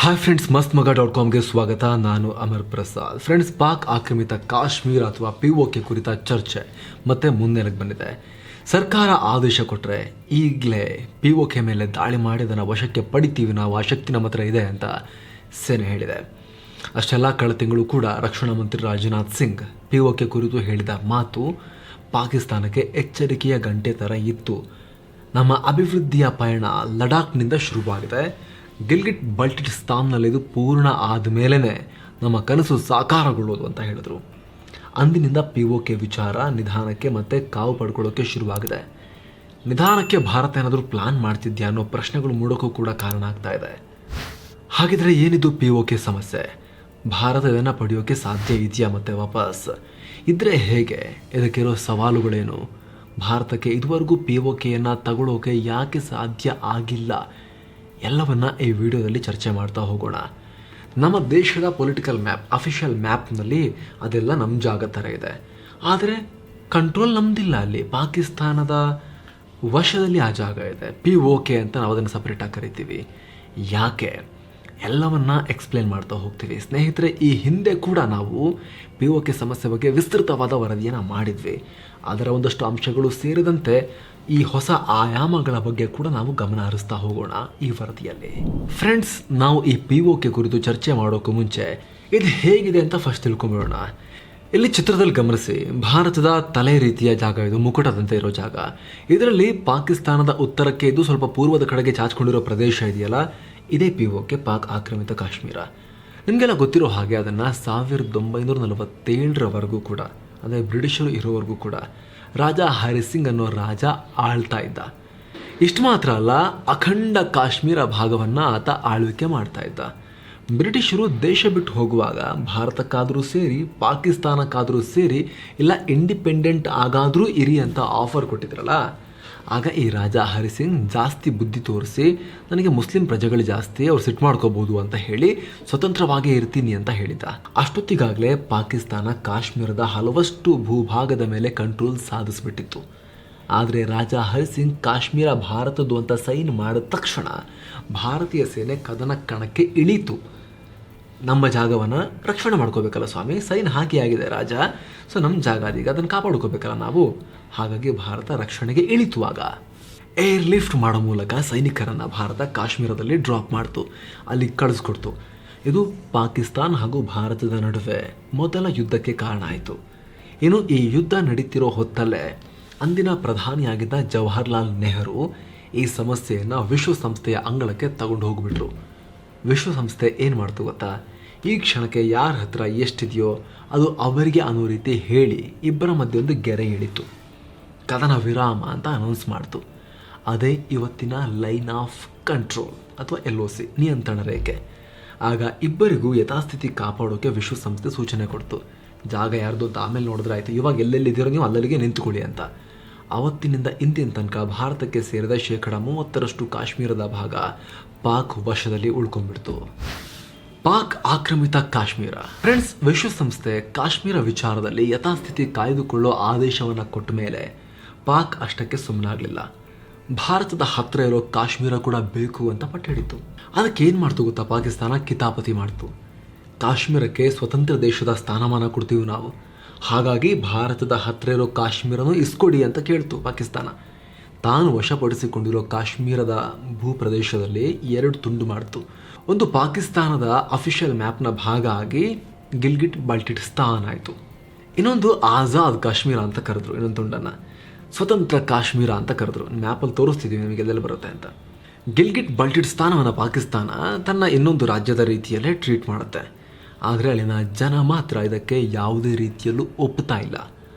Hi friends, ಮಸ್ತ್ ಮಗ .comಗೆ ಸ್ವಾಗತ. ನಾನು ಅಮರ್ ಪ್ರಸಾದ್. ಫ್ರೆಂಡ್ಸ್, ಪಾಕ್ ಆಕ್ರಮಿತ ಕಾಶ್ಮೀರ ಅಥವಾ POK ಕುರಿತ ಚರ್ಚೆ ಮತ್ತೆ ಮುನ್ನೆಲೆಗೆ ಬಂದಿದೆ. ಸರ್ಕಾರ ಆದೇಶ ಕೊಟ್ಟರೆ ಈಗಲೇ POK ಮೇಲೆ ದಾಳಿ ಮಾಡಿ ಅದನ್ನು ವಶಕ್ಕೆ ಪಡಿತೀವಿ, ನಾವು ಆ ಶಕ್ತಿ ನಮ್ಮ ಹತ್ರ ಇದೆ ಅಂತ ಸೇನೆ ಹೇಳಿದೆ. ಅಷ್ಟೆಲ್ಲ ಕಳೆದ ತಿಂಗಳು ಕೂಡ ರಕ್ಷಣಾ ಮಂತ್ರಿ ರಾಜನಾಥ್ ಸಿಂಗ್ POK ಕುರಿತು ಹೇಳಿದ ಮಾತು ಪಾಕಿಸ್ತಾನಕ್ಕೆ ಎಚ್ಚರಿಕೆಯ ಗಂಟೆ ಥರ ಇತ್ತು. ನಮ್ಮ ಅಭಿವೃದ್ಧಿಯ ಪಯಣ ಲಡಾಖ್ನಿಂದ ಶುರುವಾಗಿದೆ. ಗಿಲ್ಗಿಟ್ ಬಲ್ಟಿಸ್ತಾನ್ನಲ್ಲಿದು ಪೂರ್ಣ ಆದಮೇಲೆ ನಮ್ಮ ಕನಸು ಸಾಕಾರಗೊಳ್ಳೋದು ಅಂತ ಹೇಳಿದ್ರು. ಅಂದಿನಿಂದ POK ವಿಚಾರ ನಿಧಾನಕ್ಕೆ ಮತ್ತೆ ಕಾವು ಪಡ್ಕೊಳ್ಳೋಕ್ಕೆ ಶುರುವಾಗಿದೆ. ನಿಧಾನಕ್ಕೆ ಭಾರತ ಏನಾದರೂ ಪ್ಲಾನ್ ಮಾಡ್ತಿದ್ಯಾ ಅನ್ನೋ ಪ್ರಶ್ನೆಗಳು ಮೂಡೋಕ್ಕೂ ಕೂಡ ಕಾರಣ ಆಗ್ತಾ ಇದೆ. ಹಾಗಿದ್ರೆ ಏನಿದು POK ಸಮಸ್ಯೆ? ಭಾರತ ಇದನ್ನು ಪಡೆಯೋಕ್ಕೆ ಸಾಧ್ಯ ಇದೆಯಾ? ಮತ್ತೆ ವಾಪಸ್ ಇದ್ರೆ ಹೇಗೆ? ಇದಕ್ಕಿರೋ ಸವಾಲುಗಳೇನು? ಭಾರತಕ್ಕೆ ಇದುವರೆಗೂ POKಯನ್ನು ತಗೊಳ್ಳೋಕೆ ಯಾಕೆ ಸಾಧ್ಯ ಆಗಿಲ್ಲ? ಎಲ್ಲವನ್ನ ಈ ವಿಡಿಯೋದಲ್ಲಿ ಚರ್ಚೆ ಮಾಡ್ತಾ ಹೋಗೋಣ. ನಮ್ಮ ದೇಶದ ಪೊಲಿಟಿಕಲ್ ಮ್ಯಾಪ್, ಅಫಿಷಿಯಲ್ ಮ್ಯಾಪ್ನಲ್ಲಿ ಅದೆಲ್ಲ ನಮ್ಮ ಜಾಗ ಥರ ಇದೆ, ಆದರೆ ಕಂಟ್ರೋಲ್ ನಮ್ಮದಿಲ್ಲ. ಅಲ್ಲಿ ಪಾಕಿಸ್ತಾನದ ವಶದಲ್ಲಿ ಆ ಜಾಗ ಇದೆ. POK ಅಂತ ನಾವು ಅದನ್ನು ಸಪ್ರೇಟಾಗಿ ಕರಿತೀವಿ. ಯಾಕೆ? ಎಲ್ಲವನ್ನ ಎಕ್ಸ್ಪ್ಲೇನ್ ಮಾಡ್ತಾ ಹೋಗ್ತೀವಿ. ಸ್ನೇಹಿತರೆ, ಈ ಹಿಂದೆ ಕೂಡ ನಾವು POK ಸಮಸ್ಯೆ ಬಗ್ಗೆ ವಿಸ್ತೃತವಾದ ವರದಿಯನ್ನು ಮಾಡಿದ್ವಿ. ಅದರ ಒಂದಷ್ಟು ಅಂಶಗಳು ಸೇರಿದಂತೆ ಈ ಹೊಸ ಆಯಾಮಗಳ ಬಗ್ಗೆ ಕೂಡ ನಾವು ಗಮನ ಹರಿಸ್ತಾ ಹೋಗೋಣ ಈ ವರದಿಯಲ್ಲಿ. ಫ್ರೆಂಡ್ಸ್, ನಾವು ಈ POK ಕುರಿತು ಚರ್ಚೆ ಮಾಡೋಕ್ಕೂ ಮುಂಚೆ ಇದು ಹೇಗಿದೆ ಅಂತ ಫಸ್ಟ್ ತಿಳ್ಕೊಂಬಿಡೋಣ. ಇಲ್ಲಿ ಚಿತ್ರದಲ್ಲಿ ಗಮನಿಸಿ, ಭಾರತದ ತಲೆ ರೀತಿಯ ಜಾಗ ಇದು, ಮುಕುಟದಂತೆ ಇರೋ ಜಾಗ. ಇದರಲ್ಲಿ ಪಾಕಿಸ್ತಾನದ ಉತ್ತರಕ್ಕೆ ಇದು ಸ್ವಲ್ಪ ಪೂರ್ವದ ಕಡೆಗೆ ಚಾಚ್ಕೊಂಡಿರೋ ಪ್ರದೇಶ ಇದೆಯಲ್ಲ, ಇದೇ POK, ಪಾಕ್ ಆಕ್ರಮಿತ ಕಾಶ್ಮೀರ. ನಿಮಗೆಲ್ಲ ಗೊತ್ತಿರೋ ಹಾಗೆ ಅದನ್ನು 1947ರವರೆಗೂ ಕೂಡ, ಅಂದರೆ ಬ್ರಿಟಿಷರು ಇರೋವರೆಗೂ ಕೂಡ ರಾಜಾ ಹರಿ ಸಿಂಗ್ ಅನ್ನೋ ರಾಜ ಆಳ್ತಾ ಇದ್ದ. ಇಷ್ಟು ಮಾತ್ರ ಅಲ್ಲ, ಅಖಂಡ ಕಾಶ್ಮೀರ ಭಾಗವನ್ನು ಆತ ಆಳ್ವಿಕೆ ಮಾಡ್ತಾ ಇದ್ದ. ಬ್ರಿಟಿಷರು ದೇಶ ಬಿಟ್ಟು ಹೋಗುವಾಗ ಭಾರತಕ್ಕಾದರೂ ಸೇರಿ, ಪಾಕಿಸ್ತಾನಕ್ಕಾದರೂ ಸೇರಿ, ಇಲ್ಲ ಇಂಡಿಪೆಂಡೆಂಟ್ ಆಗಾದರೂ ಇರಿ ಅಂತ ಆಫರ್ ಕೊಟ್ಟಿದ್ರಲ್ಲ, ಆಗ ಈ ರಾಜಾ ಹರಿ ಸಿಂಗ್ ಜಾಸ್ತಿ ಬುದ್ಧಿ ತೋರಿಸಿ, ನನಗೆ ಮುಸ್ಲಿಂ ಪ್ರಜೆಗಳು ಜಾಸ್ತಿ, ಅವ್ರು ಸಿಟ್ಟು ಮಾಡ್ಕೋಬೋದು ಅಂತ ಹೇಳಿ ಸ್ವತಂತ್ರವಾಗಿ ಇರ್ತೀನಿ ಅಂತ ಹೇಳಿದ್ದ. ಅಷ್ಟೊತ್ತಿಗಾಗಲೇ ಪಾಕಿಸ್ತಾನ ಕಾಶ್ಮೀರದ ಹಲವಷ್ಟು ಭೂಭಾಗದ ಮೇಲೆ ಕಂಟ್ರೋಲ್ ಸಾಧಿಸ್ಬಿಟ್ಟಿತ್ತು. ಆದರೆ ರಾಜಾ ಹರಿ ಸಿಂಗ್ ಕಾಶ್ಮೀರ ಭಾರತದ್ದು ಅಂತ ಸೈನ್ ಮಾಡಿದ ತಕ್ಷಣ ಭಾರತೀಯ ಸೇನೆ ಕದನ ಕಣಕ್ಕೆ ಇಳೀತು. ನಮ್ಮ ಜಾಗವನ್ನು ರಕ್ಷಣೆ ಮಾಡ್ಕೋಬೇಕಲ್ಲ ಸ್ವಾಮಿ, ಸೈನ್ ಹಾಕಿ ಆಗಿದೆ ರಾಜ, ಸೊ ನಮ್ಮ ಜಾಗ ಅದೀಗ, ಅದನ್ನು ಕಾಪಾಡ್ಕೋಬೇಕಲ್ಲ ನಾವು. ಹಾಗಾಗಿ ಭಾರತ ರಕ್ಷಣೆಗೆ ಇಳಿತು. ಆಗ ಏರ್ ಲಿಫ್ಟ್ ಮಾಡೋ ಮೂಲಕ ಸೈನಿಕರನ್ನು ಭಾರತ ಕಾಶ್ಮೀರದಲ್ಲಿ ಡ್ರಾಪ್ ಮಾಡ್ತು, ಅಲ್ಲಿ ಕಳಿಸ್ಕೊಡ್ತು. ಇದು ಪಾಕಿಸ್ತಾನ ಹಾಗೂ ಭಾರತದ ನಡುವೆ ಮೊದಲ ಯುದ್ಧಕ್ಕೆ ಕಾರಣ ಆಯಿತು. ಇನ್ನು ಈ ಯುದ್ಧ ನಡೀತಿರೋ ಹೊತ್ತಲ್ಲೇ ಅಂದಿನ ಪ್ರಧಾನಿಯಾಗಿದ್ದ ಜವಾಹರ್ಲಾಲ್ ನೆಹರು ಈ ಸಮಸ್ಯೆಯನ್ನು ವಿಶ್ವಸಂಸ್ಥೆಯ ಅಂಗಳಕ್ಕೆ ತಗೊಂಡು ಹೋಗ್ಬಿಟ್ರು. ವಿಶ್ವಸಂಸ್ಥೆ ಏನು ಮಾಡ್ತು ಗೊತ್ತಾ? ಈ ಕ್ಷಣಕ್ಕೆ ಯಾರ ಹತ್ರ ಎಷ್ಟಿದೆಯೋ ಅದು ಅವರಿಗೆ ಅನ್ನೋ ರೀತಿ ಹೇಳಿ ಇಬ್ಬರ ಮಧ್ಯೆ ಒಂದು ಗೆರೆ ಹಿಡಿತು. ಕದನ ವಿರಾಮ ಅಂತ ಅನೌನ್ಸ್ ಮಾಡ್ತು. ಅದೇ ಇವತ್ತಿನ ಲೈನ್ ಆಫ್ ಕಂಟ್ರೋಲ್ ಅಥವಾ LOC, ನಿಯಂತ್ರಣ ರೇಖೆ. ಆಗ ಇಬ್ಬರಿಗೂ ಯಥಾಸ್ಥಿತಿ ಕಾಪಾಡೋಕ್ಕೆ ವಿಶ್ವಸಂಸ್ಥೆ ಸೂಚನೆ ಕೊಡ್ತು. ಜಾಗ ಯಾರ್ದು ಅಂತ ಆಮೇಲೆ ನೋಡಿದ್ರೆ ಆಯಿತು, ಇವಾಗ ಎಲ್ಲೆಲ್ಲಿದ್ದೀರೋ ನೀವು ಅಲ್ಲಲ್ಲಿಗೆ ನಿಂತುಕೊಳ್ಳಿ ಅಂತ. ಅವತ್ತಿನಿಂದ ಇಂದಿನ ತನಕ ಭಾರತಕ್ಕೆ ಸೇರಿದ 30% ಕಾಶ್ಮೀರದ ಭಾಗ ಪಾಕ್ ವಶದಲ್ಲಿ ಉಳ್ಕೊಂಡ್ಬಿಡ್ತು. ಪಾಕ್ ಆಕ್ರಮಿತ ಕಾಶ್ಮೀರ. ಫ್ರೆಂಡ್ಸ್, ವಿಶ್ವಸಂಸ್ಥೆ ಕಾಶ್ಮೀರ ವಿಚಾರದಲ್ಲಿ ಯಥಾಸ್ಥಿತಿ ಕಾಯ್ದುಕೊಳ್ಳೋ ಆದೇಶವನ್ನು ಕೊಟ್ಟ ಮೇಲೆ ಪಾಕ್ ಅಷ್ಟಕ್ಕೆ ಸುಮ್ಮನಾಗಲಿಲ್ಲ. ಭಾರತದ ಹತ್ತಿರ ಇರೋ ಕಾಶ್ಮೀರ ಕೂಡ ಬೇಕು ಅಂತ ಪಟ್ಟು ಹಿಡಿತು. ಅದಕ್ಕೆ ಏನು ಮಾಡ್ತು ಗೊತ್ತಾ? ಪಾಕಿಸ್ತಾನ ಕಿತಾಪತಿ ಮಾಡ್ತು. ಕಾಶ್ಮೀರಕ್ಕೆ ಸ್ವತಂತ್ರ ದೇಶದ ಸ್ಥಾನಮಾನ ಕೊಡ್ತೀವಿ ನಾವು, ಹಾಗಾಗಿ ಭಾರತದ ಹತ್ತಿರ ಇರೋ ಕಾಶ್ಮೀರನೂ ಇಸ್ಕೊಡಿ ಅಂತ ಕೇಳ್ತು ಪಾಕಿಸ್ತಾನ. ತಾನು ವಶಪಡಿಸಿಕೊಂಡಿರೋ ಕಾಶ್ಮೀರದ ಭೂಪ್ರದೇಶದಲ್ಲಿ 2 ತುಂಡು ಮಾಡ್ತು. ಒಂದು ಪಾಕಿಸ್ತಾನದ ಅಫಿಷಿಯಲ್ ಮ್ಯಾಪ್ನ ಭಾಗ ಆಗಿ ಗಿಲ್ಗಿಟ್ ಬಲ್ಟಿಸ್ತಾನ್ ಆಯಿತು. ಇನ್ನೊಂದು ಆಜಾದ್ ಕಾಶ್ಮೀರ ಅಂತ ಕರೆದ್ರು. ಇನ್ನೊಂದು ತುಂಡನ್ನು ಸ್ವತಂತ್ರ ಕಾಶ್ಮೀರ ಅಂತ ಕರೆದ್ರು. ಮ್ಯಾಪಲ್ಲಿ ತೋರಿಸ್ತಿದ್ದೀವಿ ನಿಮಗೆ ಎಲ್ಲೆಲ್ಲಿ ಬರುತ್ತೆ ಅಂತ. ಗಿಲ್ಗಿಟ್ ಬಲ್ಟಿಸ್ತಾನವನ್ನು ಪಾಕಿಸ್ತಾನ ತನ್ನ ಇನ್ನೊಂದು ರಾಜ್ಯದ ರೀತಿಯಲ್ಲೇ ಟ್ರೀಟ್ ಮಾಡುತ್ತೆ. ಆದರೆ ಅಲ್ಲಿನ ಜನ ಮಾತ್ರ ಇದಕ್ಕೆ ಯಾವುದೇ ರೀತಿಯಲ್ಲೂ ಒಪ್ಪುತ್ತಾ ಇಲ್ಲ.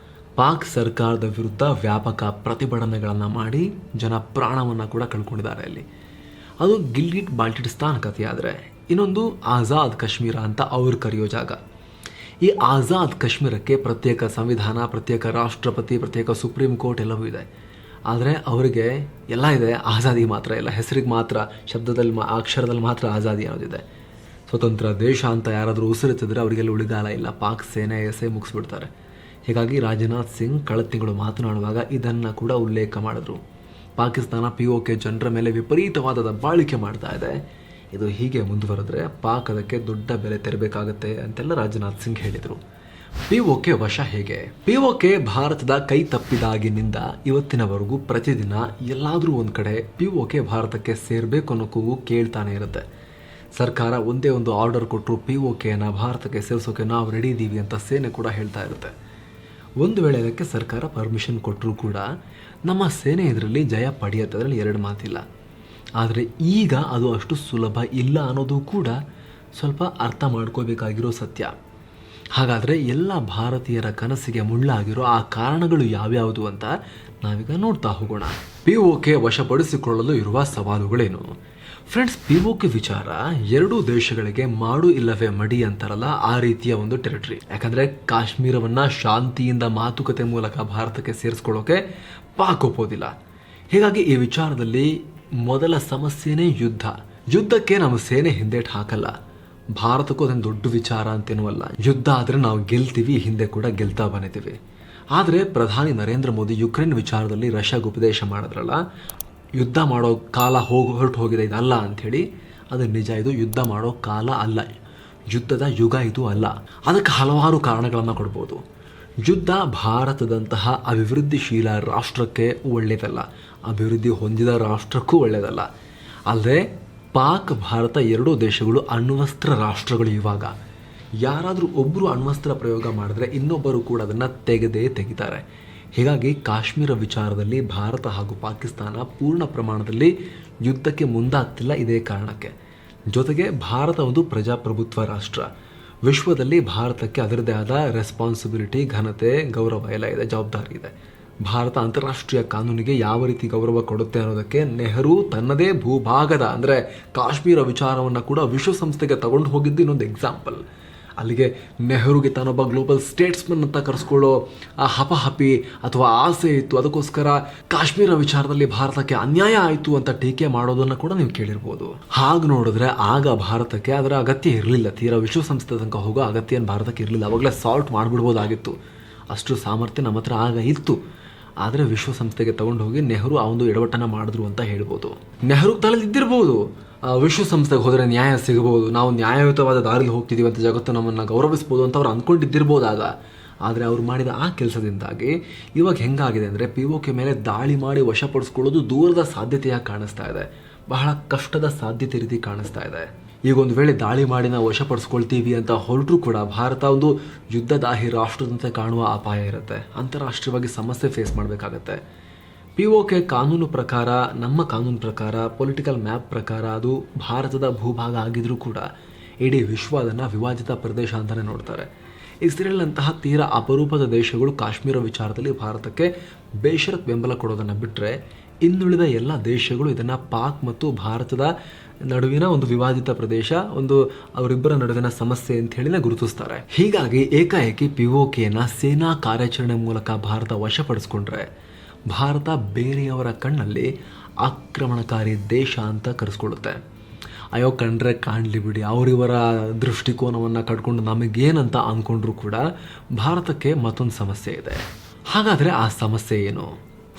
ಪಾಕ್ ಸರ್ಕಾರದ ವಿರುದ್ಧ ವ್ಯಾಪಕ ಪ್ರತಿಭಟನೆಗಳನ್ನು ಮಾಡಿ ಜನ ಪ್ರಾಣವನ್ನು ಕೂಡ ಕಳ್ಕೊಂಡಿದ್ದಾರೆ ಅಲ್ಲಿ. ಅದು ಗಿಲ್ಗಿಟ್ ಬಾಲ್ಟಿಸ್ತಾನ್ ಕಥೆ. ಆದರೆ ಇನ್ನೊಂದು ಆಜಾದ್ ಕಾಶ್ಮೀರ ಅಂತ ಅವ್ರು ಕರೆಯೋ ಜಾಗ. ಈ ಆಜಾದ್ ಕಾಶ್ಮೀರಕ್ಕೆ ಪ್ರತ್ಯೇಕ ಸಂವಿಧಾನ, ಪ್ರತ್ಯೇಕ ರಾಷ್ಟ್ರಪತಿ, ಪ್ರತ್ಯೇಕ ಸುಪ್ರೀಂ ಕೋರ್ಟ್ ಎಲ್ಲವೂ ಇದೆ. ಆದರೆ ಅವರಿಗೆ ಎಲ್ಲ ಇದೆ, ಆಜಾದಿ ಮಾತ್ರ ಇಲ್ಲ. ಹೆಸರಿಗೆ ಮಾತ್ರ, ಶಬ್ದದಲ್ಲಿ ಅಕ್ಷರದಲ್ಲಿ ಮಾತ್ರ ಆಜಾದಿ ಅನ್ನೋದಿದೆ. ಸ್ವತಂತ್ರ ದೇಶ ಅಂತ ಯಾರಾದರೂ ಉಸಿರುತ್ತಿದ್ರೆ ಅವರಿಗೆಲ್ಲ ಉಳಿಗಾಲ ಇಲ್ಲ. ಪಾಕ್ ಸೇನೆ ಎಸೆ ಮುಗಿಸ್ಬಿಡ್ತಾರೆ. ಹೀಗಾಗಿ ರಾಜನಾಥ್ ಸಿಂಗ್ ಕಳೆದ ತಿಂಗಳು ಮಾತನಾಡುವಾಗ ಇದನ್ನು ಕೂಡ ಉಲ್ಲೇಖ ಮಾಡಿದ್ರು. ಪಾಕಿಸ್ತಾನ POK ಜನರ ಮೇಲೆ ವಿಪರೀತವಾದ ದಬ್ಬಾಳಿಕೆ ಮಾಡ್ತಾ ಇದೆ. ಇದು ಹೀಗೆ ಮುಂದುವರೆದ್ರೆ ಪಾಕ್ ಅದಕ್ಕೆ ದೊಡ್ಡ ಬೆಲೆ ತೆರಬೇಕಾಗತ್ತೆ ಅಂತೆಲ್ಲ ರಾಜನಾಥ್ ಸಿಂಗ್ ಹೇಳಿದರು. POK ವಶ ಹೇಗೆ? POK ಭಾರತದ ಕೈ ತಪ್ಪಿದಾಗಿನಿಂದ ಇವತ್ತಿನವರೆಗೂ ಪ್ರತಿದಿನ ಎಲ್ಲಾದರೂ ಒಂದು ಕಡೆ POK ಭಾರತಕ್ಕೆ ಸೇರಬೇಕು ಅನ್ನೋ ಕೂಗು ಕೇಳ್ತಾನೆ ಇರುತ್ತೆ. ಸರ್ಕಾರ ಒಂದೇ ಒಂದು ಆರ್ಡರ್ ಕೊಟ್ಟರು POKನ ಭಾರತಕ್ಕೆ ಸೇರಿಸೋಕೆ ನಾವು ರೆಡಿ ಇದ್ದೀವಿ ಅಂತ ಸೇನೆ ಕೂಡ ಹೇಳ್ತಾ ಇರುತ್ತೆ. ಒಂದು ವೇಳೆ ಅದಕ್ಕೆ ಸರ್ಕಾರ ಪರ್ಮಿಷನ್ ಕೊಟ್ಟರೂ ಕೂಡ ನಮ್ಮ ಸೇನೆ ಇದರಲ್ಲಿ ಜಯ ಪಡೆಯುತ್ತೆ, ಅದರಲ್ಲಿ ಎರಡು ಮಾತಿಲ್ಲ. ಆದರೆ ಈಗ ಅದು ಅಷ್ಟು ಸುಲಭ ಇಲ್ಲ ಅನ್ನೋದು ಕೂಡ ಸ್ವಲ್ಪ ಅರ್ಥ ಮಾಡ್ಕೋಬೇಕಾಗಿರೋ ಸತ್ಯ. ಹಾಗಾದರೆ ಎಲ್ಲ ಭಾರತೀಯರ ಕನಸಿಗೆ ಮುಳ್ಳಾಗಿರೋ ಆ ಕಾರಣಗಳು ಯಾವ್ಯಾವುದು ಅಂತ ನಾವೀಗ ನೋಡ್ತಾ ಹೋಗೋಣ. POK ವಶಪಡಿಸಿಕೊಳ್ಳಲು ಇರುವ ಸವಾಲುಗಳೇನು? ಫ್ರೆಂಡ್ಸ್, POK ವಿಚಾರ ಎರಡೂ ದೇಶಗಳಿಗೆ ಮಾಡು ಇಲ್ಲವೇ ಮಡಿ ಅಂತಾರಲ್ಲ, ಆ ರೀತಿಯ ಒಂದು ಟೆರಿಟರಿ. ಯಾಕಂದರೆ ಕಾಶ್ಮೀರವನ್ನು ಶಾಂತಿಯಿಂದ ಮಾತುಕತೆ ಮೂಲಕ ಭಾರತಕ್ಕೆ ಸೇರಿಸ್ಕೊಳ್ಳೋಕೆ ಪಾಕ್ ಒಪ್ಪೋದಿಲ್ಲ. ಹೀಗಾಗಿ ಈ ವಿಚಾರದಲ್ಲಿ ಮೊದಲ ಸಮಸ್ಯೆನೇ ಯುದ್ಧ. ಯುದ್ಧಕ್ಕೆ ನಮ್ಮ ಸೇನೆ ಹಿಂದೇಟು ಹಾಕಲ್ಲ. ಭಾರತಕ್ಕೂ ಅದೊಂದು ದೊಡ್ಡ ವಿಚಾರ ಅಂತೇನೂ ಅಲ್ಲ. ಯುದ್ಧ ಆದರೆ ನಾವು ಗೆಲ್ತೀವಿ, ಹಿಂದೆ ಕೂಡ ಗೆಲ್ತಾ ಬಂದಿದ್ದೀವಿ. ಆದರೆ ಪ್ರಧಾನಿ ನರೇಂದ್ರ ಮೋದಿ ಯುಕ್ರೇನ್ ವಿಚಾರದಲ್ಲಿ ರಷ್ಯಾಗೆ ಉಪದೇಶ ಮಾಡಿದ್ರಲ್ಲ, ಯುದ್ಧ ಮಾಡೋ ಕಾಲ ಹೊರಟು ಹೋಗಿದೆ, ಇದಲ್ಲ ಅಂಥೇಳಿ. ಅದು ನಿಜ, ಇದು ಯುದ್ಧ ಮಾಡೋ ಕಾಲ ಅಲ್ಲ, ಯುದ್ಧದ ಯುಗ ಇದು ಅಲ್ಲ. ಅದಕ್ಕೆ ಹಲವಾರು ಕಾರಣಗಳನ್ನು ಕೊಡ್ಬೋದು. ಯುದ್ಧ ಭಾರತದಂತಹ ಅಭಿವೃದ್ಧಿಶೀಲ ರಾಷ್ಟ್ರಕ್ಕೆ ಒಳ್ಳೆಯದಲ್ಲ, ಅಭಿವೃದ್ಧಿ ಹೊಂದಿದ ರಾಷ್ಟ್ರಕ್ಕೂ ಒಳ್ಳೆಯದಲ್ಲ. ಅಲ್ಲದೆ ಪಾಕ್ ಭಾರತ ಎರಡೂ ದೇಶಗಳು ಅಣ್ವಸ್ತ್ರ ರಾಷ್ಟ್ರಗಳು. ಇವಾಗ ಯಾರಾದರೂ ಒಬ್ಬರು ಅಣ್ವಸ್ತ್ರ ಪ್ರಯೋಗ ಮಾಡಿದ್ರೆ ಇನ್ನೊಬ್ಬರು ಕೂಡ ಅದನ್ನು ತೆಗಿತಾರೆ. ಹೀಗಾಗಿ ಕಾಶ್ಮೀರ ವಿಚಾರದಲ್ಲಿ ಭಾರತ ಹಾಗೂ ಪಾಕಿಸ್ತಾನ ಪೂರ್ಣ ಪ್ರಮಾಣದಲ್ಲಿ ಯುದ್ಧಕ್ಕೆ ಮುಂದಾಗ್ತಿಲ್ಲ ಇದೇ ಕಾರಣಕ್ಕೆ. ಜೊತೆಗೆ ಭಾರತ ಒಂದು ಪ್ರಜಾಪ್ರಭುತ್ವ ರಾಷ್ಟ್ರ. ವಿಶ್ವದಲ್ಲಿ ಭಾರತಕ್ಕೆ ಅದರದೇ ಆದ ರೆಸ್ಪಾನ್ಸಿಬಿಲಿಟಿ, ಘನತೆ, ಗೌರವ ಎಲ್ಲ ಇದೆ, ಜವಾಬ್ದಾರಿ ಇದೆ. ಭಾರತ ಅಂತಾರಾಷ್ಟ್ರೀಯ ಕಾನೂನಿಗೆ ಯಾವ ರೀತಿ ಗೌರವ ಕೊಡುತ್ತೆ ಅನ್ನೋದಕ್ಕೆ ನೆಹರು ತನ್ನದೇ ಭೂಭಾಗದ ಅಂದರೆ ಕಾಶ್ಮೀರ ವಿಚಾರವನ್ನು ಕೂಡ ವಿಶ್ವಸಂಸ್ಥೆಗೆ ತಗೊಂಡು ಹೋಗಿದ್ದು ಇನ್ನೊಂದು ಎಕ್ಸಾಂಪಲ್. ಅಲ್ಲಿಗೆ ನೆಹರುಗೆ ತಾನೊಬ್ಬ ಗ್ಲೋಬಲ್ ಸ್ಟೇಟ್ಸ್ಮನ್ ಅಂತ ಕರೆಸ್ಕೊಳ್ಳೋ ಆ ಹಪಹಪಿ ಅಥವಾ ಆಸೆ ಇತ್ತು. ಅದಕ್ಕೋಸ್ಕರ ಕಾಶ್ಮೀರ ವಿಚಾರದಲ್ಲಿ ಭಾರತಕ್ಕೆ ಅನ್ಯಾಯ ಆಯಿತು ಅಂತ ಟೀಕೆ ಮಾಡೋದನ್ನು ಕೂಡ ನೀವು ಕೇಳಿರ್ಬೋದು. ಹಾಗೆ ನೋಡಿದ್ರೆ ಆಗ ಭಾರತಕ್ಕೆ ಅದರ ಅಗತ್ಯ ಇರಲಿಲ್ಲ. ತೀರಾ ವಿಶ್ವಸಂಸ್ಥೆ ತನಕ ಹೋಗೋ ಅಗತ್ಯ ಏನು ಭಾರತಕ್ಕೆ ಇರಲಿಲ್ಲ. ಅವಾಗಲೇ ಸಾಲ್ಟ್ ಮಾಡಿಬಿಡ್ಬೋದಾಗಿತ್ತು, ಅಷ್ಟು ಸಾಮರ್ಥ್ಯ ನಮ್ಮ ಹತ್ರ ಆಗ ಇತ್ತು. ಆದರೆ ವಿಶ್ವಸಂಸ್ಥೆಗೆ ತಗೊಂಡು ಹೋಗಿ ನೆಹರು ಆ ಒಂದು ಎಡವಟ್ಟನ್ನು ಮಾಡಿದ್ರು ಅಂತ ಹೇಳ್ಬೋದು. ನೆಹರು ತಲೆಯಲ್ಲಿ ಇದ್ದಿರ್ಬೋದು, ವಿಶ್ವಸಂಸ್ಥೆಗೆ ಹೋದರೆ ನ್ಯಾಯ ಸಿಗಬಹುದು, ನಾವು ನ್ಯಾಯಯುತವಾದ ದಾರಿಲಿ ಹೋಗ್ತಿದ್ದೀವಿ ಅಂತ ಜಗತ್ತು ನಮ್ಮನ್ನು ಗೌರವಿಸ್ಬೋದು ಅಂತ ಅವ್ರು ಅಂದ್ಕೊಂಡಿದ್ದಿರ್ಬೋದಾಗ. ಆದರೆ ಅವ್ರು ಮಾಡಿದ ಆ ಕೆಲಸದಿಂದಾಗಿ ಇವಾಗ ಹೆಂಗಾಗಿದೆ ಅಂದರೆ POK ಮೇಲೆ ದಾಳಿ ಮಾಡಿ ವಶಪಡಿಸ್ಕೊಳ್ಳೋದು ದೂರದ ಸಾಧ್ಯತೆಯಾಗಿ ಕಾಣಿಸ್ತಾ ಇದೆ, ಬಹಳ ಕಷ್ಟದ ಸಾಧ್ಯತೆ ರೀತಿ ಕಾಣಿಸ್ತಾ ಇದೆ. ಈಗ ಒಂದು ವೇಳೆ ದಾಳಿ ಮಾಡಿ ನಾವು ವಶಪಡಿಸ್ಕೊಳ್ತೀವಿ ಅಂತ ಹೊರಟರೂ ಕೂಡ ಭಾರತ ಒಂದು ಯುದ್ಧದಾಹಿ ರಾಷ್ಟ್ರದಂತೆ ಕಾಣುವ ಅಪಾಯ ಇರುತ್ತೆ. ಅಂತಾರಾಷ್ಟ್ರೀಯವಾಗಿ ಸಮಸ್ಯೆ ಫೇಸ್ ಮಾಡಬೇಕಾಗತ್ತೆ. POK ಕಾನೂನು ಪ್ರಕಾರ, ನಮ್ಮ ಕಾನೂನು ಪ್ರಕಾರ, ಪೊಲಿಟಿಕಲ್ ಮ್ಯಾಪ್ ಪ್ರಕಾರ ಅದು ಭಾರತದ ಭೂಭಾಗ ಆಗಿದ್ರೂ ಕೂಡ ಇಡೀ ವಿಶ್ವ ಅದನ್ನು ವಿವಾದಿತ ಪ್ರದೇಶ ಅಂತಲೇ ನೋಡ್ತಾರೆ. ಇಸ್ರೇಲ್ನಂತಹ ತೀರಾ ಅಪರೂಪದ ದೇಶಗಳು ಕಾಶ್ಮೀರ ವಿಚಾರದಲ್ಲಿ ಭಾರತಕ್ಕೆ ಬೇಷರತ್ ಬೆಂಬಲ ಕೊಡೋದನ್ನು ಬಿಟ್ಟರೆ ಇನ್ನುಳಿದ ಎಲ್ಲ ದೇಶಗಳು ಇದನ್ನು ಪಾಕ್ ಮತ್ತು ಭಾರತದ ನಡುವಿನ ಒಂದು ವಿವಾದಿತ ಪ್ರದೇಶ, ಒಂದು ಅವರಿಬ್ಬರ ನಡುವಿನ ಸಮಸ್ಯೆ ಅಂತ ಹೇಳಿನೇ ಗುರುತಿಸ್ತಾರೆ. ಹೀಗಾಗಿ ಏಕಾಏಕಿ POKನ ಸೇನಾ ಕಾರ್ಯಾಚರಣೆ ಮೂಲಕ ಭಾರತ ವಶಪಡಿಸ್ಕೊಂಡ್ರೆ ಭಾರತ ಬೇರೆಯವರ ಕಣ್ಣಲ್ಲಿ ಆಕ್ರಮಣಕಾರಿ ದೇಶ ಅಂತ ಕರೆಸ್ಕೊಳ್ಳುತ್ತೆ. ಅಯ್ಯೋ ಕಂಡ್ರೆ ಕಾಣಲಿ ಬಿಡಿ, ಅವರಿವರ ದೃಷ್ಟಿಕೋನವನ್ನು ಕಟ್ಕೊಂಡು ನಮಗೇನಂತ ಅಂದ್ಕೊಂಡ್ರೂ ಕೂಡ ಭಾರತಕ್ಕೆ ಮತ್ತೊಂದು ಸಮಸ್ಯೆ ಇದೆ. ಹಾಗಾದರೆ ಆ ಸಮಸ್ಯೆ ಏನು?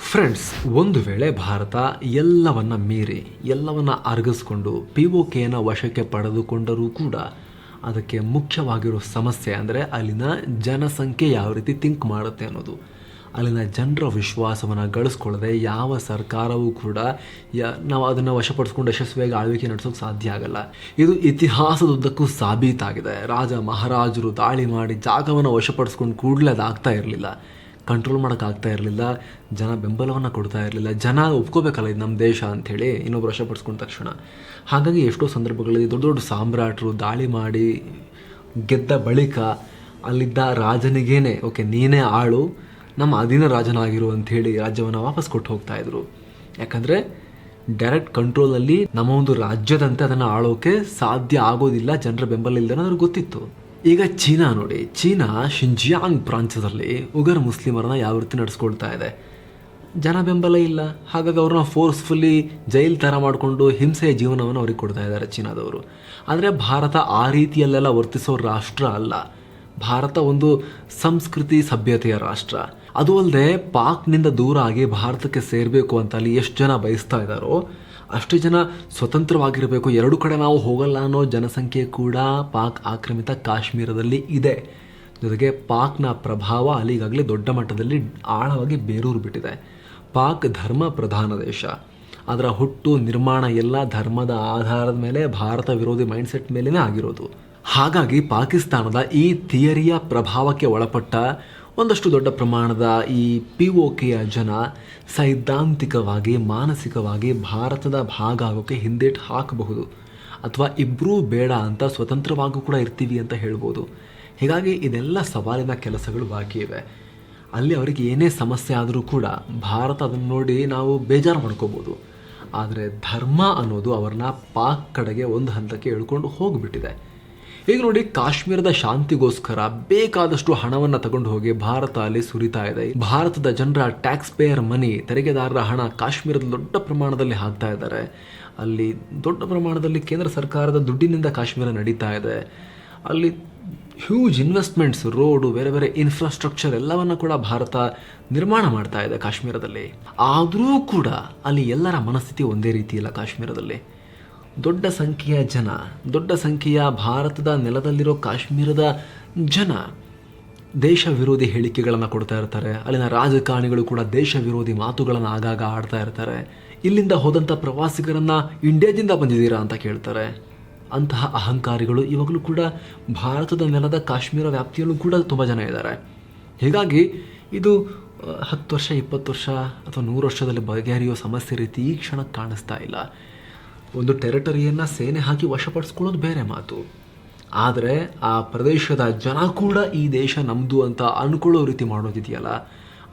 ಫ್ರೆಂಡ್ಸ್, ಒಂದು ವೇಳೆ ಭಾರತ ಎಲ್ಲವನ್ನ ಮೀರಿ ಎಲ್ಲವನ್ನ ಅರಗಿಸ್ಕೊಂಡು POKನ ವಶಕ್ಕೆ ಪಡೆದುಕೊಂಡರೂ ಕೂಡ ಅದಕ್ಕೆ ಮುಖ್ಯವಾಗಿರೋ ಸಮಸ್ಯೆ ಅಂದರೆ ಅಲ್ಲಿನ ಜನಸಂಖ್ಯೆ ಯಾವ ರೀತಿ ಥಿಂಕ್ ಮಾಡುತ್ತೆ ಅನ್ನೋದು. ಅಲ್ಲಿನ ಜನರ ವಿಶ್ವಾಸವನ್ನು ಗಳಿಸ್ಕೊಳ್ಳದೆ ಯಾವ ಸರ್ಕಾರವೂ ಕೂಡ ನಾವು ಅದನ್ನು ವಶಪಡಿಸ್ಕೊಂಡು ಯಶಸ್ವಿಯಾಗಿ ಆಳ್ವಿಕೆ ನಡೆಸೋಕೆ ಸಾಧ್ಯ ಆಗಲ್ಲ. ಇದು ಇತಿಹಾಸದುದ್ದಕ್ಕೂ ಸಾಬೀತಾಗಿದೆ. ರಾಜ ಮಹಾರಾಜರು ದಾಳಿ ಮಾಡಿ ಜಾಗವನ್ನು ವಶಪಡಿಸ್ಕೊಂಡು ಕೂಡಲೇ ಅದಾಗ್ತಾ ಇರಲಿಲ್ಲ, ಕಂಟ್ರೋಲ್ ಮಾಡೋಕ್ಕಾಗ್ತಾ ಇರಲಿಲ್ಲ, ಜನ ಬೆಂಬಲವನ್ನು ಕೊಡ್ತಾ ಇರಲಿಲ್ಲ. ಜನ ಒಪ್ಕೋಬೇಕಲ್ಲ ಇದು ನಮ್ಮ ದೇಶ ಅಂಥೇಳಿ ಇನ್ನೊಬ್ರು ವಶಪಡಿಸ್ಕೊಂಡ ತಕ್ಷಣ. ಹಾಗಾಗಿ ಎಷ್ಟೋ ಸಂದರ್ಭಗಳಲ್ಲಿ ದೊಡ್ಡ ದೊಡ್ಡ ಸಾಮ್ರಾಟರು ದಾಳಿ ಮಾಡಿ ಗೆದ್ದ ಬಳಿಕ ಅಲ್ಲಿದ್ದ ರಾಜನಿಗೇನೆ ಓಕೆ ನೀನೇ ಆಳು, ನಮ್ಮ ಅಧೀನ ರಾಜನಾಗಿರು ಅಂಥೇಳಿ ರಾಜ್ಯವನ್ನು ವಾಪಸ್ ಕೊಟ್ಟು ಹೋಗ್ತಾಯಿದ್ರು. ಯಾಕಂದರೆ ಡೈರೆಕ್ಟ್ ಕಂಟ್ರೋಲಲ್ಲಿ ನಮ್ಮ ಒಂದು ರಾಜ್ಯದಂತೆ ಅದನ್ನು ಆಳೋಕೆ ಸಾಧ್ಯ ಆಗೋದಿಲ್ಲ, ಜನರ ಬೆಂಬಲ ಇಲ್ಲದೆ ಅವ್ರಿಗೆ ಗೊತ್ತಿತ್ತು. ಈಗ ಚೀನಾ ನೋಡಿ, ಚೀನಾ ಶಿಂಜಿಯಾಂಗ್ ಪ್ರಾಂತ್ಯದಲ್ಲಿ ಉಗರ್ ಮುಸ್ಲಿಮರನ್ನ ಯಾವ ರೀತಿ ನಡೆಸ್ಕೊಳ್ತಾ ಇದೆ. ಜನ ಬೆಂಬಲ ಇಲ್ಲ, ಹಾಗಾಗಿ ಅವ್ರನ್ನ ಫೋರ್ಸ್ಫುಲ್ಲಿ ಜೈಲ್ ಥರ ಮಾಡಿಕೊಂಡು ಹಿಂಸೆಯ ಜೀವನವನ್ನು ಅವ್ರಿಗೆ ಕೊಡ್ತಾ ಇದ್ದಾರೆ ಚೀನಾದವರು. ಆದರೆ ಭಾರತ ಆ ರೀತಿಯಲ್ಲೆಲ್ಲ ವರ್ತಿಸೋ ರಾಷ್ಟ್ರ ಅಲ್ಲ. ಭಾರತ ಒಂದು ಸಂಸ್ಕೃತಿ ಸಭ್ಯತೆಯ ರಾಷ್ಟ್ರ. ಅದು ಅಲ್ಲದೆ ಪಾಕ್ನಿಂದ ದೂರ ಆಗಿ ಭಾರತಕ್ಕೆ ಸೇರಬೇಕು ಅಂತ ಅಲ್ಲಿ ಎಷ್ಟು ಜನ ಬಯಸ್ತಾ ಇದ್ದಾರೋ ಅಷ್ಟೇ ಜನ ಸ್ವತಂತ್ರವಾಗಿರಬೇಕು, ಎರಡು ಕಡೆ ನಾವು ಹೋಗಲ್ಲ ಅನ್ನೋ ಜನಸಂಖ್ಯೆ ಕೂಡ ಪಾಕ್ ಆಕ್ರಮಿತ ಕಾಶ್ಮೀರದಲ್ಲಿ ಇದೆ. ಜೊತೆಗೆ ಪಾಕ್ನ ಪ್ರಭಾವ ಅಲ್ಲಿಗಾಗಲೇ ದೊಡ್ಡ ಮಟ್ಟದಲ್ಲಿ ಆಳವಾಗಿ ಬೇರೂರು ಬಿಟ್ಟಿದೆ. ಪಾಕ್ ಧರ್ಮ ಪ್ರಧಾನ ದೇಶ. ಅದರ ಹುಟ್ಟು ನಿರ್ಮಾಣ ಎಲ್ಲ ಧರ್ಮದ ಆಧಾರದ ಮೇಲೆ, ಭಾರತ ವಿರೋಧಿ ಮೈಂಡ್ಸೆಟ್ ಮೇಲೇ ಆಗಿರೋದು. ಹಾಗಾಗಿ ಪಾಕಿಸ್ತಾನದ ಈ ಥಿಯರಿಯ ಪ್ರಭಾವಕ್ಕೆ ಒಳಪಟ್ಟ ಒಂದಷ್ಟು ದೊಡ್ಡ ಪ್ರಮಾಣದ ಈ POKಯ ಜನ ಸೈದ್ಧಾಂತಿಕವಾಗಿ ಮಾನಸಿಕವಾಗಿ ಭಾರತದ ಭಾಗ ಆಗೋಕ್ಕೆ ಹಿಂದೇಟು ಹಾಕಬಹುದು, ಅಥವಾ ಇಬ್ಬರೂ ಬೇಡ ಅಂತ ಸ್ವತಂತ್ರವಾಗೂ ಕೂಡ ಇರ್ತೀವಿ ಅಂತ ಹೇಳ್ಬೋದು. ಹೀಗಾಗಿ ಇದೆಲ್ಲ ಸವಾಲಿನ ಕೆಲಸಗಳು ಬಾಕಿ ಇವೆ. ಅಲ್ಲಿ ಅವರಿಗೆ ಏನೇ ಸಮಸ್ಯೆ ಆದರೂ ಕೂಡ ಭಾರತ ಅದನ್ನು ನೋಡಿ ನಾವು ಬೇಜಾರು ಮಾಡ್ಕೋಬೋದು. ಆದರೆ ಧರ್ಮ ಅನ್ನೋದು ಅವ್ರನ್ನ ಪಾಕ್ ಕಡೆಗೆ ಒಂದು ಹಂತಕ್ಕೆ ಎಳ್ಕೊಂಡು ಹೋಗಿಬಿಟ್ಟಿದೆ. ಈಗ ನೋಡಿ, ಕಾಶ್ಮೀರದ ಶಾಂತಿಗೋಸ್ಕರ ಬೇಕಾದಷ್ಟು ಹಣವನ್ನು ತಗೊಂಡು ಹೋಗಿ ಭಾರತ ಅಲ್ಲಿ ಸುರಿತಾ ಇದೆ. ಭಾರತದ ಜನರ ಟ್ಯಾಕ್ಸ್ ಪೇಯರ್ ಮನಿ, ತೆರಿಗೆದಾರರ ಹಣ ಕಾಶ್ಮೀರದ ದೊಡ್ಡ ಪ್ರಮಾಣದಲ್ಲಿ ಹಾಕ್ತಾ ಇದ್ದಾರೆ. ಅಲ್ಲಿ ದೊಡ್ಡ ಪ್ರಮಾಣದಲ್ಲಿ ಕೇಂದ್ರ ಸರ್ಕಾರದ ದುಡ್ಡಿನಿಂದ ಕಾಶ್ಮೀರ ನಡೀತಾ ಇದೆ. ಅಲ್ಲಿ ಹ್ಯೂಜ್ ಇನ್ವೆಸ್ಟ್ಮೆಂಟ್ಸ್, ರೋಡು, ಬೇರೆ ಬೇರೆ ಇನ್ಫ್ರಾಸ್ಟ್ರಕ್ಚರ್ ಎಲ್ಲವನ್ನ ಕೂಡ ಭಾರತ ನಿರ್ಮಾಣ ಮಾಡ್ತಾ ಇದೆ ಕಾಶ್ಮೀರದಲ್ಲಿ. ಆದರೂ ಕೂಡ ಅಲ್ಲಿ ಎಲ್ಲರ ಮನಸ್ಥಿತಿ ಒಂದೇ ರೀತಿ ಇಲ್ಲ. ಕಾಶ್ಮೀರದಲ್ಲಿ ದೊಡ್ಡ ಸಂಖ್ಯೆಯ ಜನ, ದೊಡ್ಡ ಸಂಖ್ಯೆಯ ಭಾರತದ ನೆಲದಲ್ಲಿರೋ ಕಾಶ್ಮೀರದ ಜನ ದೇಶ ವಿರೋಧಿ ಹೇಳಿಕೆಗಳನ್ನು ಕೊಡ್ತಾ ಇರ್ತಾರೆ. ಅಲ್ಲಿನ ರಾಜಕಾರಣಿಗಳು ಕೂಡ ದೇಶ ವಿರೋಧಿ ಮಾತುಗಳನ್ನು ಆಗಾಗ ಆಡ್ತಾ ಇರ್ತಾರೆ. ಇಲ್ಲಿಂದ ಹೋದಂಥ ಪ್ರವಾಸಿಗರನ್ನು ಇಂಡಿಯಾದಿಂದ ಬಂದಿದ್ದೀರಾ ಅಂತ ಕೇಳ್ತಾರೆ. ಅಂತಹ ಅಹಂಕಾರಿಗಳು ಇವಾಗಲೂ ಕೂಡ ಭಾರತದ ನೆಲದ ಕಾಶ್ಮೀರ ವ್ಯಾಪ್ತಿಯಲ್ಲೂ ಕೂಡ ತುಂಬ ಜನ ಇದ್ದಾರೆ. ಹೀಗಾಗಿ ಇದು 10 ವರ್ಷ 20 ವರ್ಷ ಅಥವಾ 100 ವರ್ಷದಲ್ಲಿ ಬಗೆಹರಿಯೋ ಸಮಸ್ಯೆ ರೀತಿ ಈ ಕ್ಷಣಕ್ಕೆ ಕಾಣಿಸ್ತಾ ಇಲ್ಲ. ಒಂದು ಟೆರಿಟರಿಯನ್ನು ಸೇನೆ ಹಾಕಿ ವಶಪಡಿಸ್ಕೊಳ್ಳೋದು ಬೇರೆ ಮಾತು, ಆದರೆ ಆ ಪ್ರದೇಶದ ಜನ ಕೂಡ ಈ ದೇಶ ನಮ್ಮದು ಅಂತ ಅಂದ್ಕೊಳ್ಳೋ ರೀತಿ ಮಾಡೋದಿದೆಯಲ್ಲ,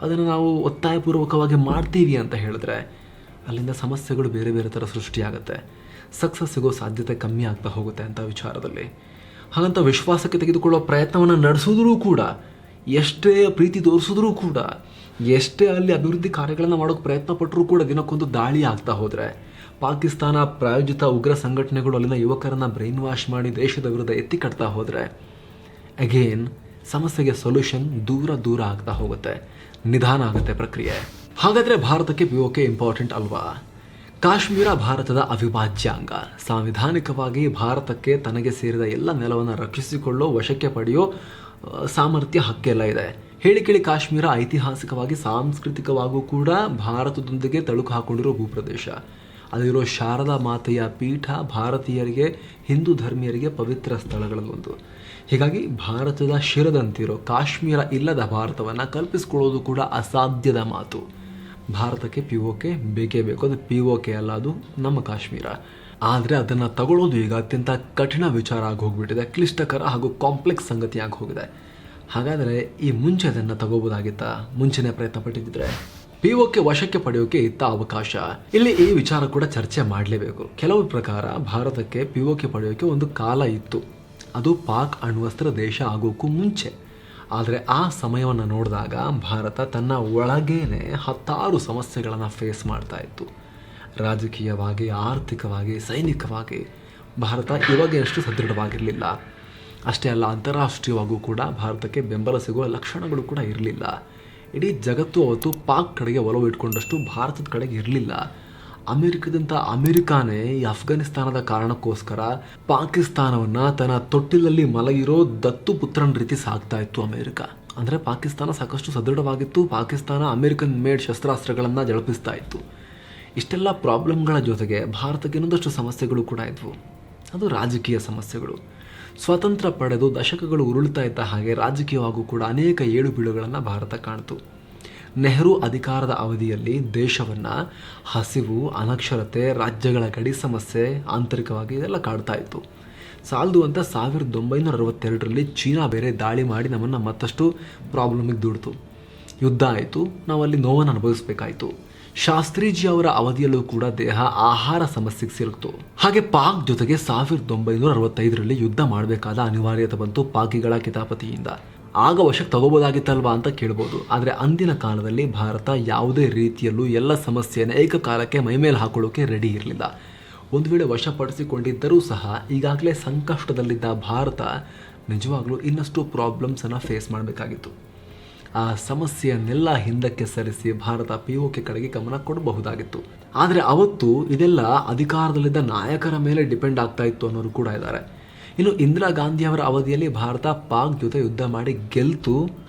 ಅದನ್ನು ನಾವು ಒತ್ತಾಯಪೂರ್ವಕವಾಗಿ ಮಾಡ್ತೀವಿ ಅಂತ ಹೇಳಿದ್ರೆ ಅಲ್ಲಿಂದ ಸಮಸ್ಯೆಗಳು ಬೇರೆ ಬೇರೆ ಥರ ಸೃಷ್ಟಿಯಾಗುತ್ತೆ. ಸಕ್ಸಸ್ ಸಿಗೋ ಸಾಧ್ಯತೆ ಕಮ್ಮಿ ಆಗ್ತಾ ಹೋಗುತ್ತೆ ಅಂತ ವಿಚಾರದಲ್ಲಿ. ಹಾಗಂತ ವಿಶ್ವಾಸಕ್ಕೆ ತೆಗೆದುಕೊಳ್ಳೋ ಪ್ರಯತ್ನವನ್ನು ನಡೆಸಿದ್ರೂ ಕೂಡ, ಎಷ್ಟೇ ಪ್ರೀತಿ ತೋರಿಸಿದ್ರೂ ಕೂಡ, ಎಷ್ಟೇ ಅಲ್ಲಿ ಅಭಿವೃದ್ಧಿ ಕಾರ್ಯಗಳನ್ನು ಮಾಡೋಕ್ಕೆ ಪ್ರಯತ್ನ ಪಟ್ಟರೂ ಕೂಡ ದಿನಕ್ಕೊಂದು ದಾಳಿ ಆಗ್ತಾ ಹೋದರೆ, ಪಾಕಿಸ್ತಾನ ಪ್ರಾಯೋಜಿತ ಉಗ್ರ ಸಂಘಟನೆಗಳು ಅಲ್ಲಿನ ಯುವಕರನ್ನು ಬ್ರೈನ್ ವಾಶ್ ಮಾಡಿ ದೇಶದ ವಿರುದ್ಧ ಎತ್ತಿ ಕಟ್ತಾ ಹೋದರೆ, ಅಗೇನ್ ಸಮಸ್ಯೆಗೆ ಸೊಲ್ಯೂಷನ್ ದೂರ ದೂರ ಆಗ್ತಾ ಹೋಗುತ್ತೆ, ನಿಧಾನ ಆಗುತ್ತೆ ಪ್ರಕ್ರಿಯೆ. ಹಾಗಾದರೆ ಭಾರತಕ್ಕೆ POK ಇಂಪಾರ್ಟೆಂಟ್ ಅಲ್ವಾ? ಕಾಶ್ಮೀರ ಭಾರತದ ಅವಿಭಾಜ್ಯ ಅಂಗ. ಸಾಂವಿಧಾನಿಕವಾಗಿ ಭಾರತಕ್ಕೆ ತನಗೆ ಸೇರಿದ ಎಲ್ಲ ನೆಲವನ್ನು ರಕ್ಷಿಸಿಕೊಳ್ಳೋ, ವಶಕ್ಕೆ ಪಡೆಯೋ ಸಾಮರ್ಥ್ಯ, ಹಕ್ಕೆಲ್ಲ ಇದೆ. ಹೇಳಿ ಕೇಳಿ ಕಾಶ್ಮೀರ ಐತಿಹಾಸಿಕವಾಗಿ ಸಾಂಸ್ಕೃತಿಕವಾಗೂ ಕೂಡ ಭಾರತದೊಂದಿಗೆ ತಳುಕು ಹಾಕೊಂಡಿರೋ ಭೂಪ್ರದೇಶ. ಅಲ್ಲಿರೋ ಶಾರದಾ ಮಾತೆಯ ಪೀಠ ಭಾರತೀಯರಿಗೆ, ಹಿಂದೂ ಧರ್ಮೀಯರಿಗೆ ಪವಿತ್ರ ಸ್ಥಳಗಳಲ್ಲೊಂದು. ಹೀಗಾಗಿ ಭಾರತದ ಶಿರದಂತಿರೋ ಕಾಶ್ಮೀರ ಇಲ್ಲದ ಭಾರತವನ್ನು ಕಲ್ಪಿಸಿಕೊಳ್ಳೋದು ಕೂಡ ಅಸಾಧ್ಯದ ಮಾತು. ಭಾರತಕ್ಕೆ POK ಬೇಕೇ ಬೇಕು. ಅದು POK ಅಲ್ಲ, ಅದು ನಮ್ಮ ಕಾಶ್ಮೀರ. ಆದರೆ ಅದನ್ನು ತಗೊಳ್ಳೋದು ಈಗ ಅತ್ಯಂತ ಕಠಿಣ ವಿಚಾರ ಆಗಿ ಹೋಗಿಬಿಟ್ಟಿದೆ, ಕ್ಲಿಷ್ಟಕರ ಹಾಗೂ ಕಾಂಪ್ಲೆಕ್ಸ್ ಸಂಗತಿಯಾಗಿ ಹೋಗಿದೆ. ಹಾಗಾದರೆ ಈ ಮುಂಚೆ ಅದನ್ನು ತಗೋಬೋದಾಗಿತ್ತಾ? ಮುಂಚೆನೇ ಪ್ರಯತ್ನ ಪಟ್ಟಿದ್ದರೆ POK ವಶಕ್ಕೆ ಪಡೆಯೋಕೆ ಇತ್ತ ಅವಕಾಶ? ಇಲ್ಲಿ ಈ ವಿಚಾರ ಕೂಡ ಚರ್ಚೆ ಮಾಡಲೇಬೇಕು. ಕೆಲವು ಪ್ರಕಾರ ಭಾರತಕ್ಕೆ POK ಪಡೆಯೋಕೆ ಒಂದು ಕಾಲ ಇತ್ತು, ಅದು ಪಾಕ್ ಅಣ್ವಸ್ತ್ರ ದೇಶ ಆಗೋಕ್ಕೂ ಮುಂಚೆ. ಆದರೆ ಆ ಸಮಯವನ್ನು ನೋಡಿದಾಗ ಭಾರತ ತನ್ನ ಒಳಗೇನೆ 10 ಸಮಸ್ಯೆಗಳನ್ನು ಫೇಸ್ ಮಾಡ್ತಾ ಇತ್ತು. ರಾಜಕೀಯವಾಗಿ, ಆರ್ಥಿಕವಾಗಿ, ಸೈನಿಕವಾಗಿ ಭಾರತ ಇವಾಗಷ್ಟು ಸದೃಢವಾಗಿರಲಿಲ್ಲ. ಅಷ್ಟೇ ಅಲ್ಲ, ಅಂತಾರಾಷ್ಟ್ರೀಯವಾಗೂ ಕೂಡ ಭಾರತಕ್ಕೆ ಬೆಂಬಲ ಸಿಗುವ ಲಕ್ಷಣಗಳು ಕೂಡ ಇರಲಿಲ್ಲ. ಇಡೀ ಜಗತ್ತು ಅವತ್ತು ಪಾಕ್ ಕಡೆಗೆ ಒಲವು ಇಟ್ಕೊಂಡಷ್ಟು ಭಾರತದ ಕಡೆಗೆ ಇರಲಿಲ್ಲ. ಅಮೆರಿಕಾನೇ ಈ ಅಫ್ಘಾನಿಸ್ತಾನದ ಕಾರಣಕ್ಕೋಸ್ಕರ ಪಾಕಿಸ್ತಾನವನ್ನು ತನ್ನ ತೊಟ್ಟಿಲಲ್ಲಿ ಮಲಗಿರೋ ದತ್ತು ಪುತ್ರನ ರೀತಿ ಸಾಕ್ತಾ ಇತ್ತು ಅಮೆರಿಕ. ಅಂದರೆ ಪಾಕಿಸ್ತಾನ ಸಾಕಷ್ಟು ಸದೃಢವಾಗಿತ್ತು, ಪಾಕಿಸ್ತಾನ ಅಮೆರಿಕನ್ ಮೇಡ್ ಶಸ್ತ್ರಾಸ್ತ್ರಗಳನ್ನು ಜಳಪಿಸ್ತಾ ಇತ್ತು. ಇಷ್ಟೆಲ್ಲ ಪ್ರಾಬ್ಲಮ್ಗಳ ಜೊತೆಗೆ ಭಾರತಕ್ಕೆ ಇನ್ನೊಂದಷ್ಟು ಸಮಸ್ಯೆಗಳು ಕೂಡ ಇದ್ವು. ಅದು ರಾಜಕೀಯ ಸಮಸ್ಯೆಗಳು. ಸ್ವಾತಂತ್ರ್ಯ ಪಡೆದು ದಶಕಗಳು ಉರುಳ್ತಾ ಇದ್ದ ಹಾಗೆ ರಾಜಕೀಯವಾಗೂ ಕೂಡ ಅನೇಕ ಏಳು ಬೀಳುಗಳನ್ನು ಭಾರತ ಕಾಣ್ತು. ನೆಹರು ಅಧಿಕಾರದ ಅವಧಿಯಲ್ಲಿ ದೇಶವನ್ನು ಹಸಿವು, ಅನಕ್ಷರತೆ, ರಾಜ್ಯಗಳ ಗಡಿ ಸಮಸ್ಯೆ, ಆಂತರಿಕವಾಗಿ ಇದೆಲ್ಲ ಕಾಡ್ತಾ ಇತ್ತು. ಸಾಲದು ಅಂತ 1962ರಲ್ಲಿ ಚೀನಾ ಬೇರೆ ದಾಳಿ ಮಾಡಿ ನಮ್ಮನ್ನು ಮತ್ತಷ್ಟು ಪ್ರಾಬ್ಲಮಿಗೆ ದೂಡ್ತು. ಯುದ್ಧ ಆಯಿತು, ನಾವಲ್ಲಿ ನೋವನ್ನು ಅನುಭವಿಸಬೇಕಾಯಿತು. ಶಾಸ್ತ್ರೀಜಿ ಅವರ ಅವಧಿಯಲ್ಲೂ ಕೂಡ ದೇಹ ಆಹಾರ ಸಮಸ್ಯೆಗೆ ಸಿಲುಕ್ತು. ಹಾಗೆ ಪಾಕ್ ಜೊತೆಗೆ 1965ರಲ್ಲಿ ಯುದ್ಧ ಮಾಡಬೇಕಾದ ಅನಿವಾರ್ಯತೆ ಬಂತು ಪಾಕಿಗಳ ಕಿತಾಪತಿಯಿಂದ. ಆಗ ವಶಕ್ಕೆ ತಗೋಬೋದಾಗಿತ್ತಲ್ವಾ ಅಂತ ಕೇಳ್ಬೋದು. ಆದರೆ ಅಂದಿನ ಕಾಲದಲ್ಲಿ ಭಾರತ ಯಾವುದೇ ರೀತಿಯಲ್ಲೂ ಎಲ್ಲ ಸಮಸ್ಯೆಯನ್ನು ಏಕಕಾಲಕ್ಕೆ ಮೈಮೇಲೆ ಹಾಕೊಳ್ಳೋಕೆ ರೆಡಿ ಇರಲಿಲ್ಲ. ಒಂದು ವೇಳೆ ವಶಪಡಿಸಿಕೊಂಡಿದ್ದರೂ ಸಹ ಈಗಾಗಲೇ ಸಂಕಷ್ಟದಲ್ಲಿದ್ದ ಭಾರತ ನಿಜವಾಗ್ಲೂ ಇನ್ನಷ್ಟು ಪ್ರಾಬ್ಲಮ್ಸನ್ನು ಫೇಸ್ ಮಾಡಬೇಕಾಗಿತ್ತು. ಆ ಸಮಸ್ಯೆಯನ್ನೆಲ್ಲ ಹಿಂದಕ್ಕೆ ಸರಿಸಿ ಭಾರತ POK ಕಡೆಗೆ ಗಮನ ಕೊಡಬಹುದಾಗಿತ್ತು. ಆದರೆ ಅವತ್ತು ಇದೆಲ್ಲ ಅಧಿಕಾರದಲ್ಲಿದ್ದ ನಾಯಕರ ಮೇಲೆ ಡಿಪೆಂಡ್ ಆಗ್ತಾ ಇತ್ತು ಅನ್ನೋರು ಕೂಡ ಇದ್ದಾರೆ. ಇನ್ನು ಇಂದಿರಾ ಗಾಂಧಿಯವರ ಅವಧಿಯಲ್ಲಿ ಭಾರತ ಪಾಕ್ ಜೊತೆ ಯುದ್ಧ ಮಾಡಿ ಗೆಲ್ತು,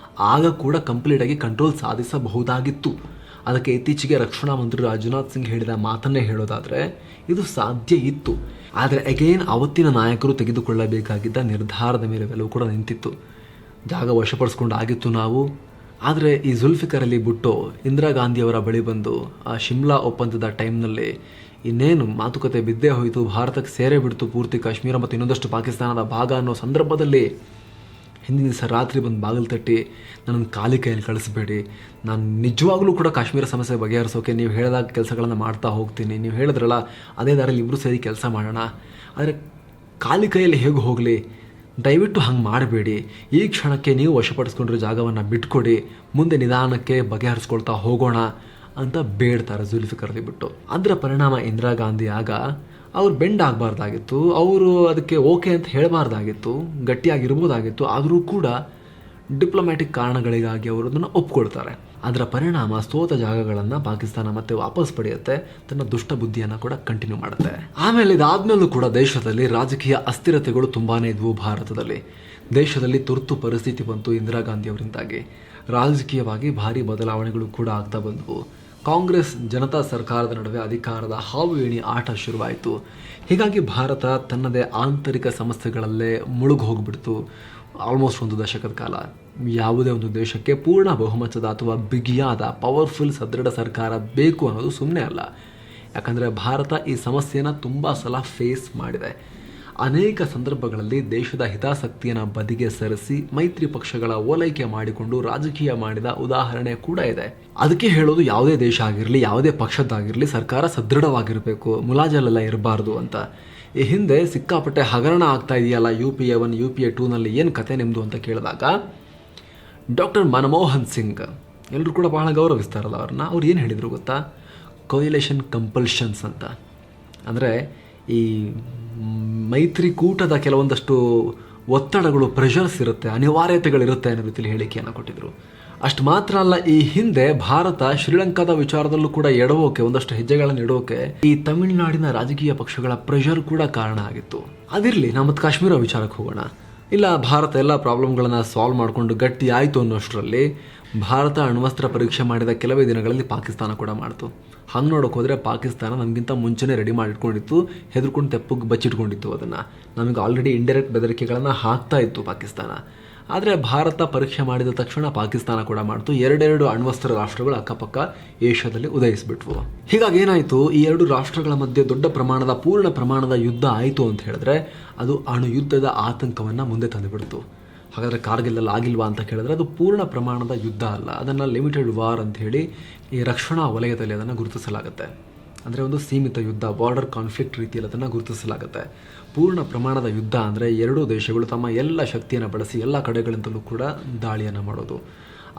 ಆಗ ಕೂಡ ಕಂಪ್ಲೀಟಾಗಿ ಕಂಟ್ರೋಲ್ ಸಾಧಿಸಬಹುದಾಗಿತ್ತು. ಅದಕ್ಕೆ ಇತ್ತೀಚೆಗೆ ರಕ್ಷಣಾ ಮಂತ್ರಿ ರಾಜನಾಥ್ ಸಿಂಗ್ ಹೇಳಿದ ಮಾತನ್ನೇ ಹೇಳೋದಾದರೆ ಇದು ಸಾಧ್ಯ ಇತ್ತು. ಆದರೆ ಅಗೇನ್ ಅವತ್ತಿನ ನಾಯಕರು ತೆಗೆದುಕೊಳ್ಳಬೇಕಾಗಿದ್ದ ನಿರ್ಧಾರದ ಮೇಲೆ ಎಲ್ಲವೂ ಕೂಡ ನಿಂತಿತ್ತು. ಜಾಗ ವಶಪಡಿಸ್ಕೊಂಡು ಆಗಿತ್ತು ನಾವು. ಆದರೆ ಈ ಜುಲ್ಫಿಕರ್ ಅಲಿ ಭುಟ್ಟೋ ಇಂದಿರಾ ಗಾಂಧಿಯವರ ಬಳಿ ಬಂದು ಆ ಶಿಮ್ಲಾ ಒಪ್ಪಂದದ ಟೈಮ್ನಲ್ಲಿ ಇನ್ನೇನು ಮಾತುಕತೆ ಬಿದ್ದೇ ಹೋಯಿತು, ಭಾರತಕ್ಕೆ ಸೇರೇ ಬಿಡ್ತು ಪೂರ್ತಿ ಕಾಶ್ಮೀರ ಮತ್ತು ಇನ್ನೊಂದಷ್ಟು ಪಾಕಿಸ್ತಾನದ ಭಾಗ ಅನ್ನೋ ಸಂದರ್ಭದಲ್ಲಿ ಹಿಂದಿನ ದಿವಸ ರಾತ್ರಿ ಬಂದು ಬಾಗಿಲು ತಟ್ಟಿ ನನ್ನನ್ನು ಖಾಲಿ ಕೈಯಲ್ಲಿ ಕಳಿಸ್ಬೇಡಿ, ನಾನು ನಿಜವಾಗ್ಲೂ ಕೂಡ ಕಾಶ್ಮೀರ ಸಮಸ್ಯೆ ಬಗೆಹರಿಸೋಕೆ ನೀವು ಹೇಳಿದಾಗ ಕೆಲಸಗಳನ್ನು ಮಾಡ್ತಾ ಹೋಗ್ತೀನಿ, ನೀವು ಹೇಳಿದ್ರಲ್ಲ ಅದೇ ದಾರಿಯಲ್ಲಿ ಇಬ್ಬರು ಸೇರಿ ಕೆಲಸ ಮಾಡೋಣ, ಆದರೆ ಖಾಲಿ ಕೈಯಲ್ಲಿ ಹೇಗೆ ಹೋಗಲಿ, ದಯವಿಟ್ಟು ಹಂಗೆ ಮಾಡಬೇಡಿ, ಈ ಕ್ಷಣಕ್ಕೆ ನೀವು ವಶಪಡಿಸ್ಕೊಂಡಿರೋ ಜಾಗವನ್ನು ಬಿಟ್ಕೊಡಿ, ಮುಂದೆ ನಿಧಾನಕ್ಕೆ ಬಗೆಹರಿಸ್ಕೊಳ್ತಾ ಹೋಗೋಣ ಅಂತ ಬೇಡ್ತಾರೆ ಜುಲ್ಫಿಕರ್ ಅಲಿ ಭುಟ್ಟೋ. ಅದರ ಪರಿಣಾಮ ಇಂದಿರಾ ಗಾಂಧಿ ಆಗ ಅವ್ರು ಬೆಂಡ್ ಆಗಬಾರ್ದಾಗಿತ್ತು, ಅವರು ಅದಕ್ಕೆ ಓಕೆ ಅಂತ ಹೇಳಬಾರ್ದಾಗಿತ್ತು, ಗಟ್ಟಿಯಾಗಿರ್ಬೋದಾಗಿತ್ತು. ಆದರೂ ಕೂಡ ಡಿಪ್ಲೊಮ್ಯಾಟಿಕ್ ಕಾರಣಗಳಿಗಾಗಿ ಅವರು ಅದನ್ನು ಒಪ್ಕೊಳ್ತಾರೆ. ಅದರ ಪರಿಣಾಮ ಸೋತ ಜಾಗಗಳನ್ನು ಪಾಕಿಸ್ತಾನ ಮತ್ತೆ ವಾಪಸ್ ಪಡೆಯುತ್ತೆ, ತನ್ನ ದುಷ್ಟ ಬುದ್ಧಿಯನ್ನು ಕೂಡ ಕಂಟಿನ್ಯೂ ಮಾಡುತ್ತೆ. ಆಮೇಲೆ ಇದಾದ್ಮೇಲೂ ಕೂಡ ದೇಶದಲ್ಲಿ ರಾಜಕೀಯ ಅಸ್ಥಿರತೆಗಳು ತುಂಬಾ ಇದ್ವು. ಭಾರತದಲ್ಲಿ ದೇಶದಲ್ಲಿ ತುರ್ತು ಪರಿಸ್ಥಿತಿ ಬಂತು ಇಂದಿರಾ ಗಾಂಧಿ ಅವರಿಂದಾಗಿ. ರಾಜಕೀಯವಾಗಿ ಭಾರಿ ಬದಲಾವಣೆಗಳು ಕೂಡ ಆಗ್ತಾ ಬಂದವು. ಕಾಂಗ್ರೆಸ್ ಜನತಾ ಸರ್ಕಾರದ ನಡುವೆ ಅಧಿಕಾರದ ಹಾವು ಏಣಿ ಆಟ ಶುರುವಾಯಿತು. ಹೀಗಾಗಿ ಭಾರತ ತನ್ನದೇ ಆಂತರಿಕ ಸಮಸ್ಯೆಗಳಲ್ಲೇ ಮುಳುಗು ಹೋಗಿಬಿಡ್ತು. ಆಲ್ಮೋಸ್ಟ್ ಒಂದು ದಶಕದ ಕಾಲ ಯಾವುದೇ ಒಂದು ದೇಶಕ್ಕೆ ಪೂರ್ಣ ಬಹುಮತದ ಅಥವಾ ಬಿಗಿಯಾದ ಪವರ್ಫುಲ್ ಸದೃಢ ಸರ್ಕಾರ ಬೇಕು ಅನ್ನೋದು ಸುಮ್ಮನೆ ಅಲ್ಲ. ಯಾಕಂದರೆ ಭಾರತ ಈ ಸಮಸ್ಯೆಯನ್ನು ತುಂಬ ಸಲ ಫೇಸ್ ಮಾಡಿದೆ. ಅನೇಕ ಸಂದರ್ಭಗಳಲ್ಲಿ ದೇಶದ ಹಿತಾಸಕ್ತಿಯನ್ನು ಬದಿಗೆ ಸರಿಸಿ ಮೈತ್ರಿ ಪಕ್ಷಗಳ ಓಲೈಕೆ ಮಾಡಿಕೊಂಡು ರಾಜಕೀಯ ಮಾಡಿದ ಉದಾಹರಣೆ ಕೂಡ ಇದೆ. ಅದಕ್ಕೆ ಹೇಳೋದು ಯಾವುದೇ ದೇಶ ಆಗಿರಲಿ, ಯಾವುದೇ ಪಕ್ಷದ್ದಾಗಿರಲಿ, ಸರ್ಕಾರ ಸದೃಢವಾಗಿರಬೇಕು, ಮುಲಾಜಲೆಲ್ಲ ಇರಬಾರ್ದು ಅಂತ. ಈ ಹಿಂದೆ ಸಿಕ್ಕಾಪಟ್ಟೆ ಹಗರಣ ಆಗ್ತಾ ಇದೆಯಲ್ಲ UPA 1 UPA 2ನಲ್ಲಿ ಏನು ಕತೆ ನಿಮ್ಮದು ಅಂತ ಕೇಳಿದಾಗ ಡಾಕ್ಟರ್ ಮನಮೋಹನ್ ಸಿಂಗ್ ಎಲ್ಲರೂ ಕೂಡ ಬಹಳ ಗೌರವಿಸ್ತಾರಲ್ಲ ಅವ್ರನ್ನ, ಅವ್ರು ಏನು ಹೇಳಿದರು ಗೊತ್ತಾ? ಕೊಯಿಲೇಷನ್ ಕಂಪಲ್ಷನ್ಸ್ ಅಂತ. ಅಂದರೆ ಈ ಮೈತ್ರಿಕೂಟದ ಕೆಲವೊಂದಷ್ಟು ಒತ್ತಡಗಳು, ಪ್ರೆಷರ್ಸ್ ಇರುತ್ತೆ, ಅನಿವಾರ್ಯತೆಗಳಿರುತ್ತೆ ಅನ್ನೋ ರೀತಿಯಲ್ಲಿ ಹೇಳಿಕೆಯನ್ನು ಕೊಟ್ಟಿದ್ದರು. ಅಷ್ಟು ಮಾತ್ರ ಅಲ್ಲ, ಈ ಹಿಂದೆ ಭಾರತ ಶ್ರೀಲಂಕಾದ ವಿಚಾರದಲ್ಲೂ ಕೂಡ ಎಡವೋಕೆ, ಒಂದಷ್ಟು ಹೆಜ್ಜೆಗಳನ್ನು ಇಡೋಕೆ ಈ ತಮಿಳುನಾಡಿನ ರಾಜಕೀಯ ಪಕ್ಷಗಳ ಪ್ರೆಷರ್ ಕೂಡ ಕಾರಣ ಆಗಿತ್ತು. ಅದಿರಲಿ, ನಾವು ಮತ್ತೆ ಕಾಶ್ಮೀರ ವಿಚಾರಕ್ಕೆ ಹೋಗೋಣ. ಇಲ್ಲ, ಭಾರತ ಎಲ್ಲ ಪ್ರಾಬ್ಲಮ್ಗಳನ್ನು ಸಾಲ್ವ್ ಮಾಡಿಕೊಂಡು ಗಟ್ಟಿ ಆಯಿತು ಅನ್ನೋಷ್ಟರಲ್ಲಿ ಭಾರತ ಅಣ್ವಸ್ತ್ರ ಪರೀಕ್ಷೆ ಮಾಡಿದ ಕೆಲವೇ ದಿನಗಳಲ್ಲಿ ಪಾಕಿಸ್ತಾನ ಕೂಡ ಮಾಡ್ತು. ಹಂಗೆ ನೋಡೋಕೆ ಹೋದರೆ ಪಾಕಿಸ್ತಾನ ನಮಗಿಂತ ಮುಂಚೆನೇ ರೆಡಿ ಮಾಡಿಟ್ಕೊಂಡಿತ್ತು, ಹೆದರ್ಕೊಂಡು ತೆಪ್ಪಗೆ ಬಚ್ಚಿಟ್ಕೊಂಡಿತ್ತು. ಅದನ್ನು ನಮಗೆ ಆಲ್ರೆಡಿ ಇಂಡೈರೆಕ್ಟ್ ಬೆದರಿಕೆಗಳನ್ನು ಹಾಕ್ತಾ ಇತ್ತು ಪಾಕಿಸ್ತಾನ. ಆದರೆ ಭಾರತ ಪರೀಕ್ಷೆ ಮಾಡಿದ ತಕ್ಷಣ ಪಾಕಿಸ್ತಾನ ಕೂಡ ಮಾಡ್ತು. ಎರಡೆರಡು ಅಣ್ವಸ್ತ್ರ ರಾಷ್ಟ್ರಗಳು ಅಕ್ಕಪಕ್ಕ ಏಷ್ಯಾದಲ್ಲಿ ಉದಯಿಸಿಬಿಟ್ವು. ಹೀಗಾಗಿ ಏನಾಯಿತು, ಈ ಎರಡು ರಾಷ್ಟ್ರಗಳ ಮಧ್ಯೆ ದೊಡ್ಡ ಪ್ರಮಾಣದ ಪೂರ್ಣ ಪ್ರಮಾಣದ ಯುದ್ಧ ಆಯಿತು ಅಂತ ಹೇಳಿದ್ರೆ ಅದು ಅಣು ಯುದ್ಧದ ಆತಂಕವನ್ನು ಮುಂದೆ ತಂದುಬಿಡ್ತು. ಹಾಗಾದರೆ ಕಾರ್ಗಿಲ್ ಆಗಿಲ್ವಾ ಅಂತ ಕೇಳಿದ್ರೆ ಅದು ಪೂರ್ಣ ಪ್ರಮಾಣದ ಯುದ್ಧ ಅಲ್ಲ, ಅದನ್ನು ಲಿಮಿಟೆಡ್ ವಾರ್ ಅಂತ ಹೇಳಿ ಈ ರಕ್ಷಣಾ ವಲಯದಲ್ಲಿ ಅದನ್ನು ಗುರುತಿಸಲಾಗುತ್ತೆ. ಅಂದರೆ ಒಂದು ಸೀಮಿತ ಯುದ್ಧ, ಬಾರ್ಡರ್ ಕಾನ್ಫ್ಲಿಕ್ಟ್ ರೀತಿಯಲ್ಲಿ ಅದನ್ನು ಗುರುತಿಸಲಾಗುತ್ತೆ. ಪೂರ್ಣ ಪ್ರಮಾಣದ ಯುದ್ಧ ಅಂದರೆ ಎರಡೂ ದೇಶಗಳು ತಮ್ಮ ಎಲ್ಲ ಶಕ್ತಿಯನ್ನು ಬಳಸಿ ಎಲ್ಲ ಕಡೆಗಳಿಂದಲೂ ಕೂಡ ದಾಳಿಯನ್ನು ಮಾಡೋದು.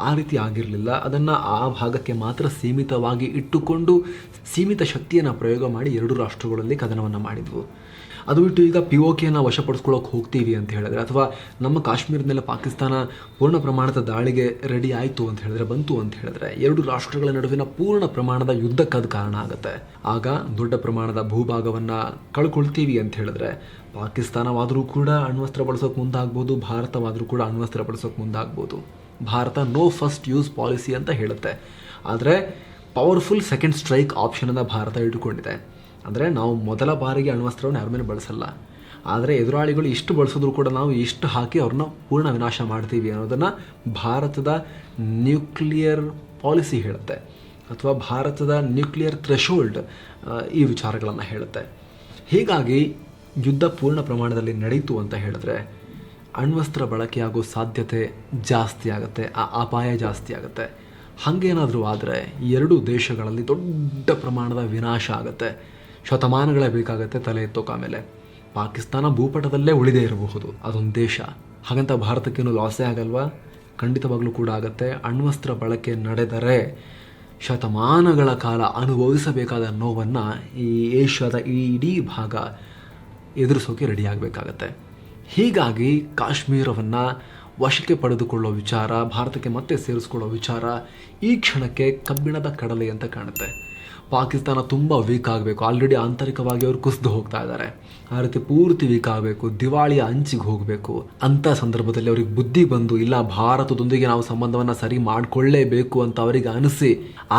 ಆ ರೀತಿ ಆಗಿರಲಿಲ್ಲ. ಅದನ್ನು ಆ ಭಾಗಕ್ಕೆ ಮಾತ್ರ ಸೀಮಿತವಾಗಿ ಇಟ್ಟುಕೊಂಡು ಸೀಮಿತ ಶಕ್ತಿಯನ್ನು ಪ್ರಯೋಗ ಮಾಡಿ ಎರಡು ರಾಷ್ಟ್ರಗಳಲ್ಲಿ ಕದನವನ್ನು ಮಾಡಿದ್ವು. ಅದು ಬಿಟ್ಟು ಈಗ POKಯನ್ನು ವಶಪಡಿಸ್ಕೊಳ್ಳೋಕೆ ಹೋಗ್ತೀವಿ ಅಂತ ಹೇಳಿದ್ರೆ, ಅಥವಾ ನಮ್ಮ ಕಾಶ್ಮೀರದ ಮೇಲೆ ಪಾಕಿಸ್ತಾನ ಪೂರ್ಣ ಪ್ರಮಾಣದ ದಾಳಿಗೆ ರೆಡಿ ಆಯಿತು ಅಂತ ಹೇಳಿದ್ರೆ, ಬಂತು ಅಂತ ಹೇಳಿದ್ರೆ, ಎರಡು ರಾಷ್ಟ್ರಗಳ ನಡುವಿನ ಪೂರ್ಣ ಪ್ರಮಾಣದ ಯುದ್ಧಕ್ಕದು ಕಾರಣ ಆಗುತ್ತೆ. ಆಗ ದೊಡ್ಡ ಪ್ರಮಾಣದ ಭೂಭಾಗವನ್ನು ಕಳ್ಕೊಳ್ತೀವಿ ಅಂತ ಹೇಳಿದ್ರೆ ಪಾಕಿಸ್ತಾನವಾದರೂ ಕೂಡ ಅಣ್ವಸ್ತ್ರ ಬಳಸೋಕೆ ಮುಂದಾಗ್ಬೋದು, ಭಾರತವಾದರೂ ಕೂಡ ಅಣ್ವಸ್ತ್ರ ಬಳಸೋಕೆ ಮುಂದಾಗ್ಬೋದು. Bharat no first use policy ಅಂತ ಹೇಳುತ್ತೆ. ಆದರೆ ಪವರ್ಫುಲ್ ಸೆಕೆಂಡ್ ಸ್ಟ್ರೈಕ್ ಆಪ್ಷನನ್ನು ಭಾರತ ಇಟ್ಟುಕೊಂಡಿದೆ. ಅಂದರೆ ನಾವು ಮೊದಲ ಬಾರಿಗೆ ಅಣ್ವಸ್ತ್ರವನ್ನು ಯಾರ ಮೇಲೆ ಬಳಸಲ್ಲ, ಆದರೆ ಎದುರಾಳಿಗಳು ಇಷ್ಟು ಬಳಸಿದ್ರು ಕೂಡ ನಾವು ಇಷ್ಟು ಹಾಕಿ ಅವ್ರನ್ನ ಪೂರ್ಣ ವಿನಾಶ ಮಾಡ್ತೀವಿ ಅನ್ನೋದನ್ನು ಭಾರತದ ನ್ಯೂಕ್ಲಿಯರ್ ಪಾಲಿಸಿ ಹೇಳುತ್ತೆ, ಅಥವಾ ಭಾರತದ ನ್ಯೂಕ್ಲಿಯರ್ ಥ್ರೆಶೋಲ್ಡ್ ಈ ವಿಚಾರಗಳನ್ನು ಹೇಳುತ್ತೆ. ಹೀಗಾಗಿ ಯುದ್ಧ ಪೂರ್ಣ ಪ್ರಮಾಣದಲ್ಲಿ ನಡೀತು ಅಂತ ಹೇಳಿದ್ರೆ ಅಣ್ವಸ್ತ್ರ ಬಳಕೆಯಾಗೋ ಸಾಧ್ಯತೆ ಜಾಸ್ತಿ ಆಗುತ್ತೆ, ಆ ಅಪಾಯ ಜಾಸ್ತಿ ಆಗುತ್ತೆ. ಹಾಗೇನಾದರೂ ಆದರೆ ಎರಡೂ ದೇಶಗಳಲ್ಲಿ ದೊಡ್ಡ ಪ್ರಮಾಣದ ವಿನಾಶ ಆಗುತ್ತೆ, ಶತಮಾನಗಳೇ ಬೇಕಾಗುತ್ತೆ ತಲೆ ಎತ್ತೋಕೆ. ಆಮೇಲೆ ಪಾಕಿಸ್ತಾನ ಭೂಪಟದಲ್ಲೇ ಉಳಿದೇ ಇರಬಹುದು, ಅದೊಂದು ದೇಶ. ಹಾಗಂತ ಭಾರತಕ್ಕೇನು ಲಾಸೇ ಆಗಲ್ವಾ? ಖಂಡಿತವಾಗ್ಲೂ ಕೂಡ ಆಗುತ್ತೆ. ಅಣ್ವಸ್ತ್ರ ಬಳಕೆ ನಡೆದರೆ ಶತಮಾನಗಳ ಕಾಲ ಅನುಭವಿಸಬೇಕಾದ ನೋವನ್ನು ಈ ಏಷ್ಯಾದ ಈ ಇಡೀ ಭಾಗ ಎದುರಿಸೋಕೆ ರೆಡಿಯಾಗಬೇಕಾಗತ್ತೆ. ಹೀಗಾಗಿ ಕಾಶ್ಮೀರವನ್ನು ವಶಕ್ಕೆ ಪಡೆದುಕೊಳ್ಳೋ ವಿಚಾರ, ಭಾರತಕ್ಕೆ ಮತ್ತೆ ಸೇರಿಸ್ಕೊಳ್ಳೋ ವಿಚಾರ ಈ ಕ್ಷಣಕ್ಕೆ ಕಬ್ಬಿಣದ ಕಡಲೆ ಅಂತ ಕಾಣುತ್ತೆ. ಪಾಕಿಸ್ತಾನ ತುಂಬ ವೀಕ್ ಆಗಬೇಕು, ಆಲ್ರೆಡಿ ಆಂತರಿಕವಾಗಿ ಅವರು ಕುಸಿದು ಹೋಗ್ತಾ ಇದ್ದಾರೆ, ಆ ರೀತಿ ಪೂರ್ತಿ ವೀಕ್ ಆಗಬೇಕು, ದಿವಾಳಿಯ ಅಂಚಿಗೆ ಹೋಗಬೇಕು. ಅಂಥ ಸಂದರ್ಭದಲ್ಲಿ ಅವ್ರಿಗೆ ಬುದ್ಧಿ ಬಂದು ಇಲ್ಲ ಭಾರತದೊಂದಿಗೆ ನಾವು ಸಂಬಂಧವನ್ನು ಸರಿ ಮಾಡಿಕೊಳ್ಳೇಬೇಕು ಅಂತ ಅವರಿಗೆ ಅನಿಸಿ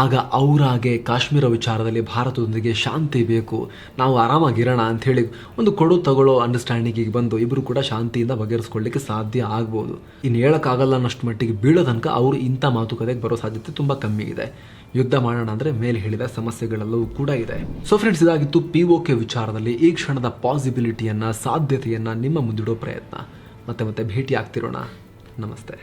ಆಗ ಅವರಾಗೆ ಕಾಶ್ಮೀರ ವಿಚಾರದಲ್ಲಿ ಭಾರತದೊಂದಿಗೆ ಶಾಂತಿ ಬೇಕು, ನಾವು ಆರಾಮಾಗಿರೋಣ ಅಂಥೇಳಿ ಒಂದು ಕೊಡು ತಗೊಳ್ಳೋ ಅಂಡರ್ಸ್ಟ್ಯಾಂಡಿಂಗಿಗೆ ಬಂದು ಇಬ್ಬರು ಕೂಡ ಶಾಂತಿಯಿಂದ ಬಗೆಹರಿಸ್ಕೊಳ್ಳಿಕ್ಕೆ ಸಾಧ್ಯ ಆಗ್ಬೋದು. ಇನ್ನು ಹೇಳೋಕ್ಕಾಗಲ್ಲ ಅನ್ನಷ್ಟು ಮಟ್ಟಿಗೆ ಬೀಳೋ ತನಕ ಅವರು ಇಂಥ ಮಾತುಕತೆಗೆ ಬರೋ ಸಾಧ್ಯತೆ ತುಂಬ ಕಮ್ಮಿ ಇದೆ. ಯುದ್ಧ ಮಾಡೋಣ ಅಂದರೆ ಮೇಲೆ ಹೇಳಿದ ಸಮಸ್ಯೆಗಳೆಲ್ಲವೂ ಕೂಡ ಇದೆ. ಸೊ ಫ್ರೆಂಡ್ಸ್, ಇದಾಗಿತ್ತು POK ವಿಚಾರದಲ್ಲಿ ಈ ಕ್ಷಣದ ಪಾಸಿಬಿಲಿಟಿಯನ್ನು, ಸಾಧ್ಯತೆಯನ್ನು ನಿಮ್ಮ ಮುಂದಿಡೋ ಪ್ರಯತ್ನ. ಮತ್ತೆ ಭೇಟಿ ಆಗ್ತಿರೋಣ. ನಮಸ್ತೆ.